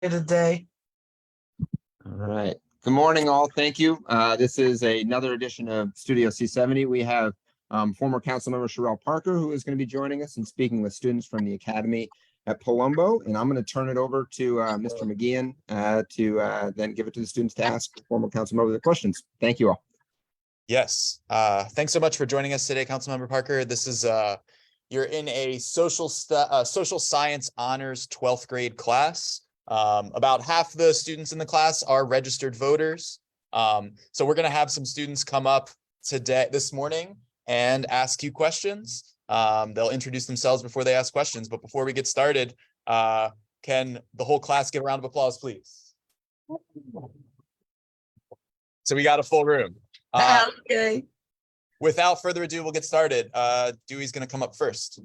Today. All right. Good morning, all. Thank you. This is another edition of Studio C70. We have former councilmember Cherelle Parker, who is going to be joining us and speaking with students from the Academy at Palumbo. And I'm going to turn it over to Mr. McGeehan to then give it to the students to ask former councilmember the questions. Thank you all. Yes. Thanks so much for joining us today, Councilmember Parker. This is you're in a social science honors 12th grade class. About half the students in the class are registered voters. So we're going to have some students come up this morning and ask you questions. They'll introduce themselves before they ask questions. But before we get started, can the whole class give a round of applause, please? So we got a full room. Okay. Without further ado, we'll get started. Dewey's going to come up first.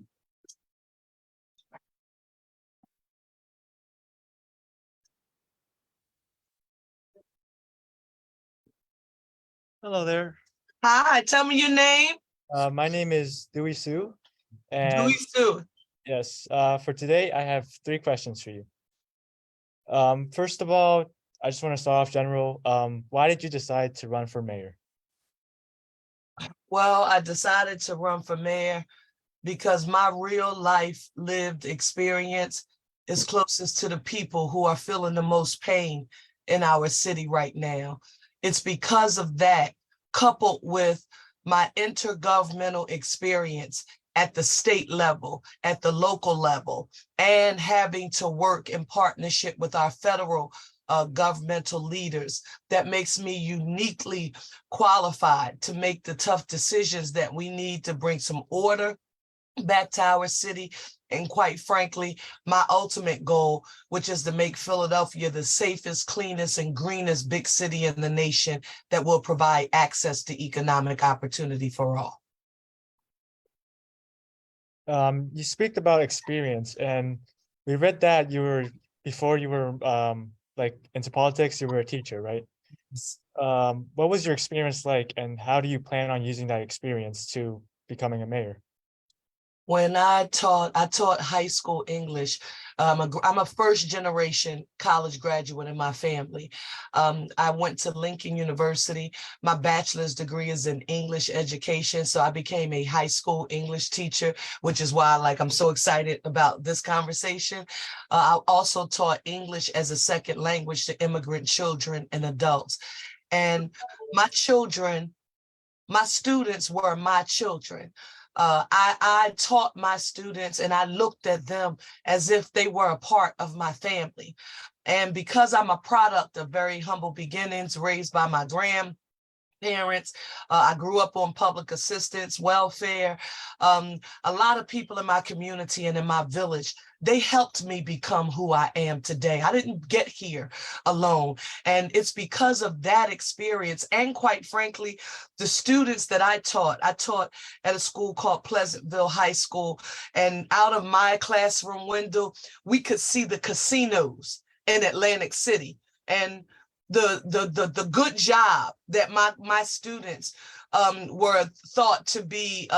Hello there. Hi, tell me your name. My name is Dewey Sue. And Dewey Sue. yes, for today, I have 3 questions for you. First of all, I just want to start off general. Why did you decide to run for mayor? Well, I decided to run for mayor because my real life lived experience is closest to the people who are feeling the most pain in our city right now. It's because of that, coupled with my intergovernmental experience at the state level, at the local level, and having to work in partnership with our federal governmental leaders, that makes me uniquely qualified to make the tough decisions that we need to bring some order back to our city. And quite frankly, my ultimate goal, which is to make Philadelphia the safest, cleanest, and greenest big city in the nation that will provide access to economic opportunity for all. You speak about experience, and we read that before you were like into politics, you were a teacher, right? What was your experience like, and how do you plan on using that experience to becoming a mayor? When I taught high school English. I'm a first generation college graduate in my family. I went to Lincoln University. My bachelor's degree is in English education. So I became a high school English teacher, which is why I'm so excited about this conversation. I also taught English as a second language to immigrant children and adults. And my students were my children. I taught my students and I looked at them as if they were a part of my family. And because I'm a product of very humble beginnings, raised by my grandparents, I grew up on public assistance, welfare. A lot of people in my community and in my village, they helped me become who I am today. I didn't get here alone. And it's because of that experience. And quite frankly, the students that I taught at a school called Pleasantville High School. And out of my classroom window, we could see the casinos in Atlantic City. And the good job that my students were thought to be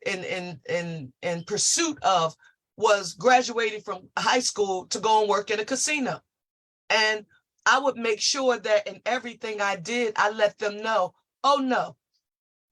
in pursuit of was graduating from high school to go and work in a casino. And I would make sure that in everything I did, I let them know, oh no,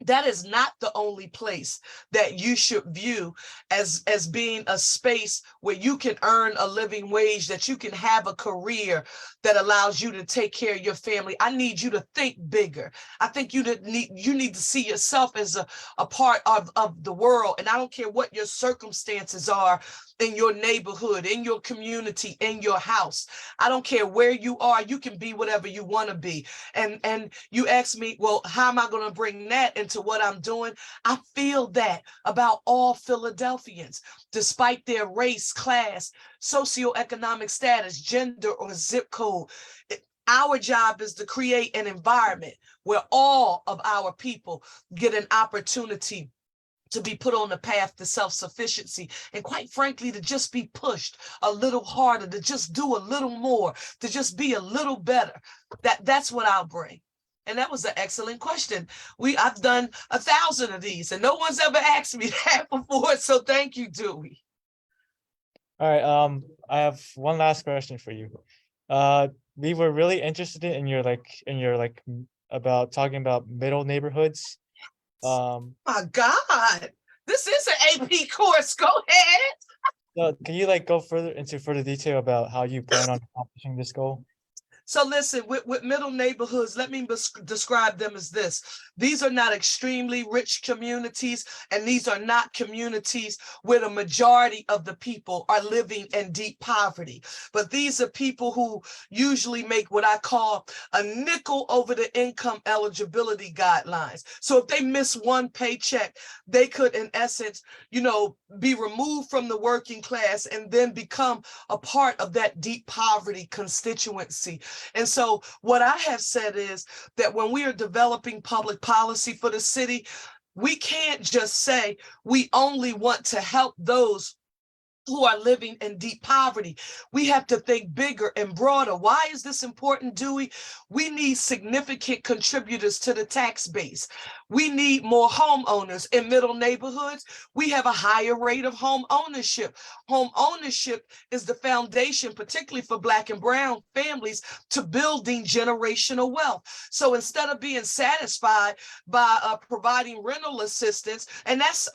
that is not the only place that you should view as being a space where you can earn a living wage, that you can have a career that allows you to take care of your family. I need you to think bigger. I think you need to see yourself as a part of the world. And I don't care what your circumstances are in your neighborhood, in your community, in your house. I don't care where you are. You can be whatever you want to be. And you ask me, well, how am I going to bring that into what I'm doing? I feel that about all Philadelphians, despite their race, class, socioeconomic status, gender, or zip code. Our job is to create an environment where all of our people get an opportunity to be put on the path to self-sufficiency, and quite frankly, to just be pushed a little harder, to just do a little more, to just be a little better. That's what I'll bring. And that was an excellent question. I've done 1,000 of these and no one's ever asked me that before. So thank you, Dewey. All right. I have one last question for you. We were really interested in your about talking about middle neighborhoods. My God, this is an AP course. Go ahead. So can you like go further detail about how you plan on accomplishing this goal? So listen, with middle neighborhoods, let me describe them as this. These are not extremely rich communities, and these are not communities where the majority of the people are living in deep poverty. But these are people who usually make what I call a nickel over the income eligibility guidelines. So if they miss one paycheck, they could, in essence, be removed from the working class and then become a part of that deep poverty constituency. And so what I have said is that when we are developing public policy for the city, we can't just say we only want to help those who are living in deep poverty. We have to think bigger and broader. Why is this important, Dewey? We need significant contributors to the tax base. We need more homeowners in middle neighborhoods. We have a higher rate of home ownership. Home ownership is the foundation, particularly for Black and Brown families, to building generational wealth. So instead of being satisfied by providing rental assistance, and that's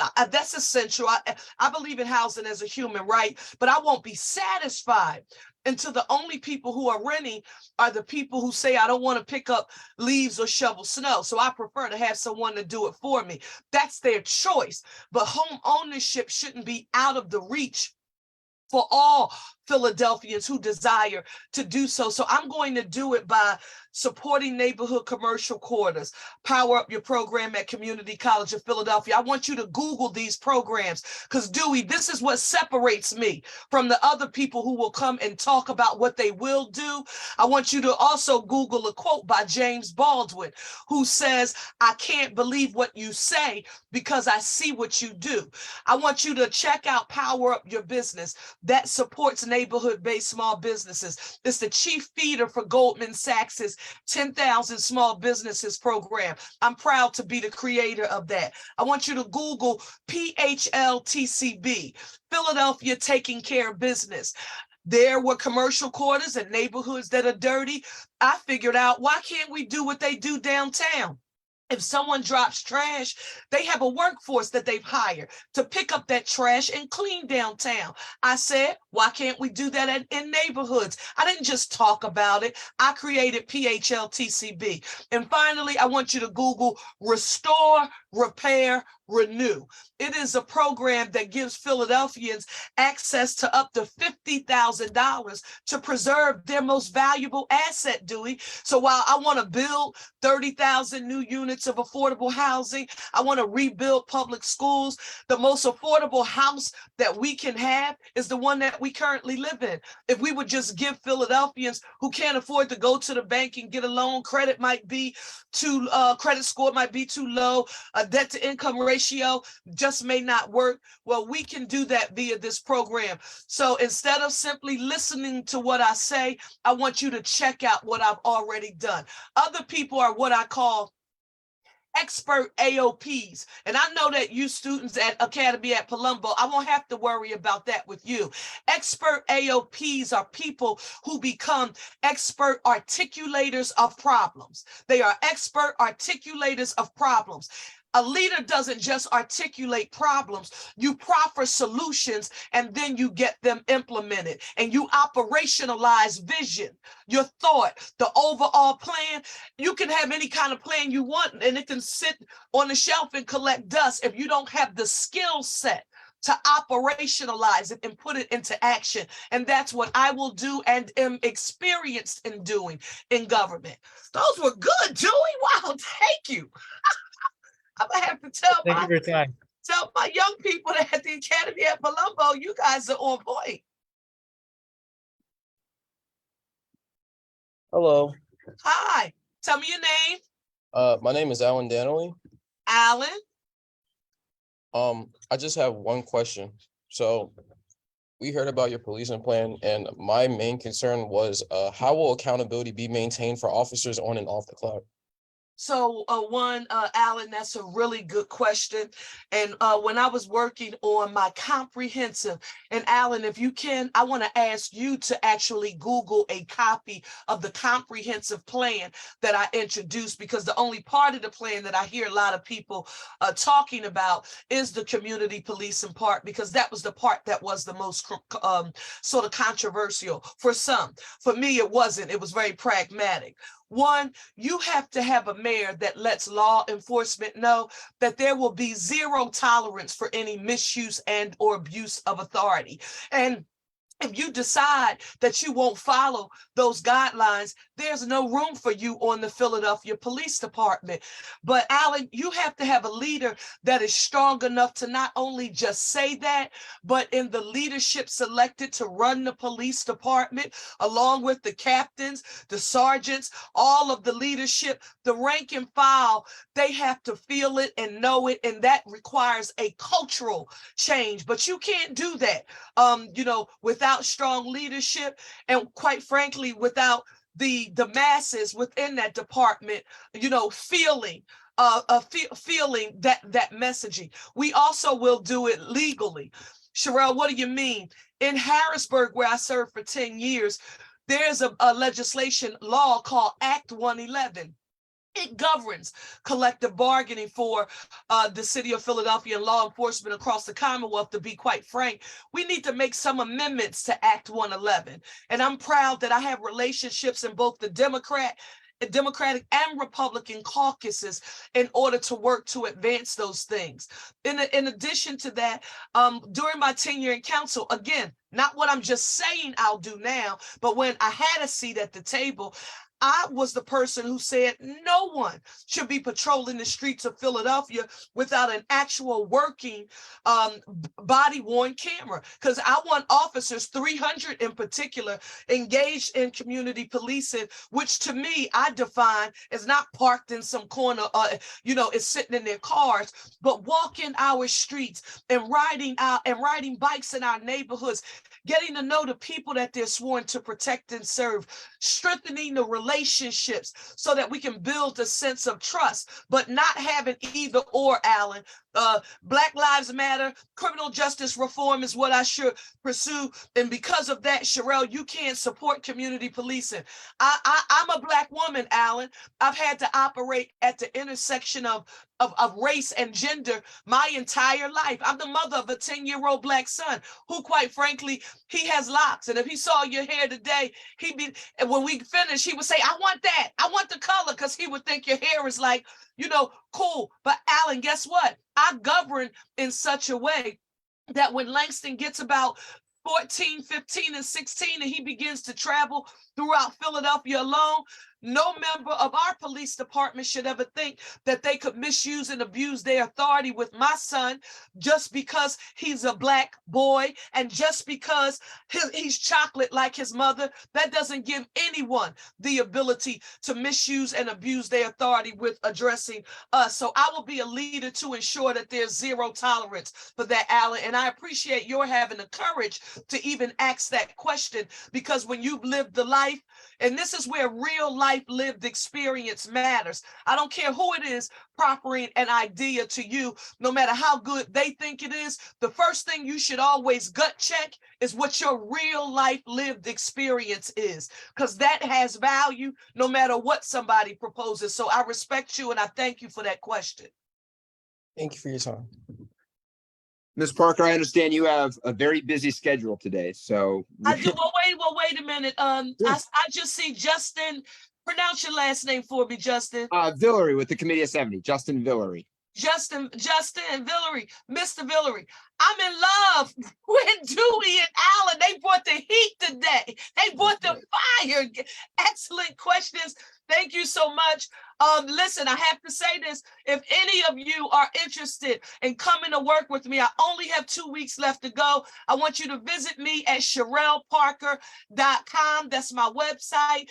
essential. I believe in housing as a human right, but I won't be satisfied until the only people who are renting are the people who say, I don't want to pick up leaves or shovel snow, so I prefer to have someone to do it for me. That's their choice. But home ownership shouldn't be out of the reach for all Philadelphians who desire to do so. So I'm going to do it by supporting neighborhood commercial quarters, power up your program at Community College of Philadelphia. I want you to Google these programs because, Dewey, this is what separates me from the other people who will come and talk about what they will do. I want you to also Google a quote by James Baldwin, who says, I can't believe what you say because I see what you do. I want you to check out Power Up Your Business. That supports neighborhood-based small businesses. It's the chief feeder for Goldman Sachs's 10,000 Small Businesses program. I'm proud to be the creator of that. I want you to Google PHLTCB, Philadelphia Taking Care of Business. There were commercial quarters and neighborhoods that are dirty. I figured out, why can't we do what they do downtown? If someone drops trash, they have a workforce that they've hired to pick up that trash and clean downtown. I said, why can't we do that in neighborhoods? I didn't just talk about it. I created PHLTCB. And finally, I want you to Google Restore, Repair, Renew. It is a program that gives Philadelphians access to up to $50,000 to preserve their most valuable asset, Dewey. So while I want to build 30,000 new units of affordable housing, I want to rebuild public schools, the most affordable house that we can have is the one that we currently live in. If we would just give Philadelphians who can't afford to go to the bank and get a loan, credit score might be too low, a debt to income ratio just may not work. Well, we can do that via this program. So instead of simply listening to what I say, I want you to check out what I've already done. Other people are what I call expert AOPs. And I know that you students at Academy at Palumbo, I won't have to worry about that with you. Expert AOPs are people who become expert articulators of problems. They are expert articulators of problems. A leader doesn't just articulate problems, you proffer solutions and then you get them implemented and you operationalize vision, your thought, the overall plan. You can have any kind of plan you want and it can sit on the shelf and collect dust if you don't have the skill set to operationalize it and put it into action. And that's what I will do and am experienced in doing in government. Those were good, Dewey. Wow, thank you. I'm gonna have to tell Thank you for your time. my young people at the Academy at Palumbo, you guys are on point. Hello, Hi, tell me your name. my name is Alan Danley. Alan. I just have one question. So we heard about your policing plan, and my main concern was how will accountability be maintained for officers on and off the clock? So Alan, that's a really good question. And when I was working on my comprehensive, and Alan, if you can, I want to ask you to actually Google a copy of the comprehensive plan that I introduced, because the only part of the plan that I hear a lot of people talking about is the community policing part, because that was the part that was the most sort of controversial for some. For me, it wasn't. It was very pragmatic. One, you have to have a mayor that lets law enforcement know that there will be zero tolerance for any misuse and or abuse of authority. And if you decide that you won't follow those guidelines, there's no room for you on the Philadelphia Police Department. But Alan, you have to have a leader that is strong enough to not only just say that, but in the leadership selected to run the police department, along with the captains, the sergeants, all of the leadership, the rank and file, they have to feel it and know it. And that requires a cultural change. But you can't do that, without strong leadership, and quite frankly, without the masses within that department, feeling feeling that messaging. We also will do it legally. Cherelle, what do you mean? In Harrisburg, where I served for 10 years, there's a legislation law called Act 111. It governs collective bargaining for the city of Philadelphia and law enforcement across the Commonwealth. To be quite frank, we need to make some amendments to Act 111. And I'm proud that I have relationships in both the Democratic and Republican caucuses in order to work to advance those things. In addition to that, during my tenure in council, again, not what I'm just saying I'll do now, but when I had a seat at the table, I was the person who said no one should be patrolling the streets of Philadelphia without an actual working body-worn camera, because I want officers, 300 in particular, engaged in community policing, which to me, I define as not parked in some corner, is sitting in their cars, but walking our streets and riding bikes in our neighborhoods, getting to know the people that they're sworn to protect and serve, strengthening the relationships so that we can build a sense of trust, but not having either or, Alan. Black Lives Matter, criminal justice reform is what I should pursue. And because of that, Cherelle, you can't support community policing. I'm a Black woman, Alan. I've had to operate at the intersection of race and gender my entire life. I'm the mother of a 10-year-old Black son who, quite frankly, he has locks. And if he saw your hair today, and when we finish, he would say, I want that. I want the color, because he would think your hair is like, cool. But Alan, guess what? I govern in such a way that when Langston gets about 14, 15, and 16, and he begins to travel throughout Philadelphia alone, no member of our police department should ever think that they could misuse and abuse their authority with my son just because he's a Black boy and just because he's chocolate like his mother. That doesn't give anyone the ability to misuse and abuse their authority with addressing us. So I will be a leader to ensure that there's zero tolerance for that, Alan. And I appreciate your having the courage to even ask that question, because when you've lived the life, and this is where real life lived experience matters. I don't care who it is proffering an idea to you, no matter how good they think it is. The first thing you should always gut check is what your real life lived experience is, because that has value no matter what somebody proposes. So I respect you and I thank you for that question. Thank you for your time. Ms. Parker, I understand you have a very busy schedule today, so. I do. Well, wait a minute. I just see Justin. Pronounce your last name for me, Justin. Villery with the Committee of 70, Justin Villery. Justin Villery, Mr. Villery. I'm in love with Dewey and Alan. They brought the heat today. They brought the fire. Excellent questions. Thank you so much. Listen, I have to say this. If any of you are interested in coming to work with me, I only have 2 weeks left to go. I want you to visit me at CherelleParker.com. That's my website.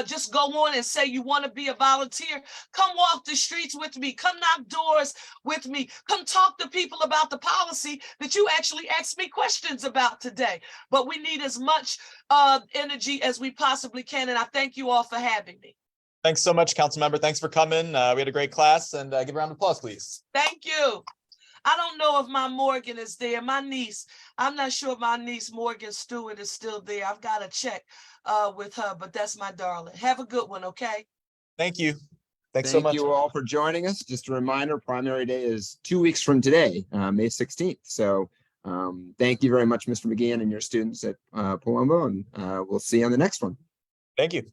Just go on and say you want to be a volunteer. Come walk the streets with me. Come knock doors with me. Come talk to people about the policy that you actually asked me questions about today. But we need as much energy as we possibly can. And I thank you all for having me. Thanks so much, council member. Thanks for coming. We had a great class, and give a round of applause, please. Thank you. I don't know if my Morgan is there. My niece, I'm not sure if my niece Morgan Stewart is still there. I've got to check with her, but that's my darling. Have a good one, okay? Thank you. Thanks so Thank much. you all for joining us. Just a reminder, primary day is 2 weeks from today, May 16th. So thank you very much, Mr. McGeehan and your students at Palumbo, and we'll see you on the next one. Thank you.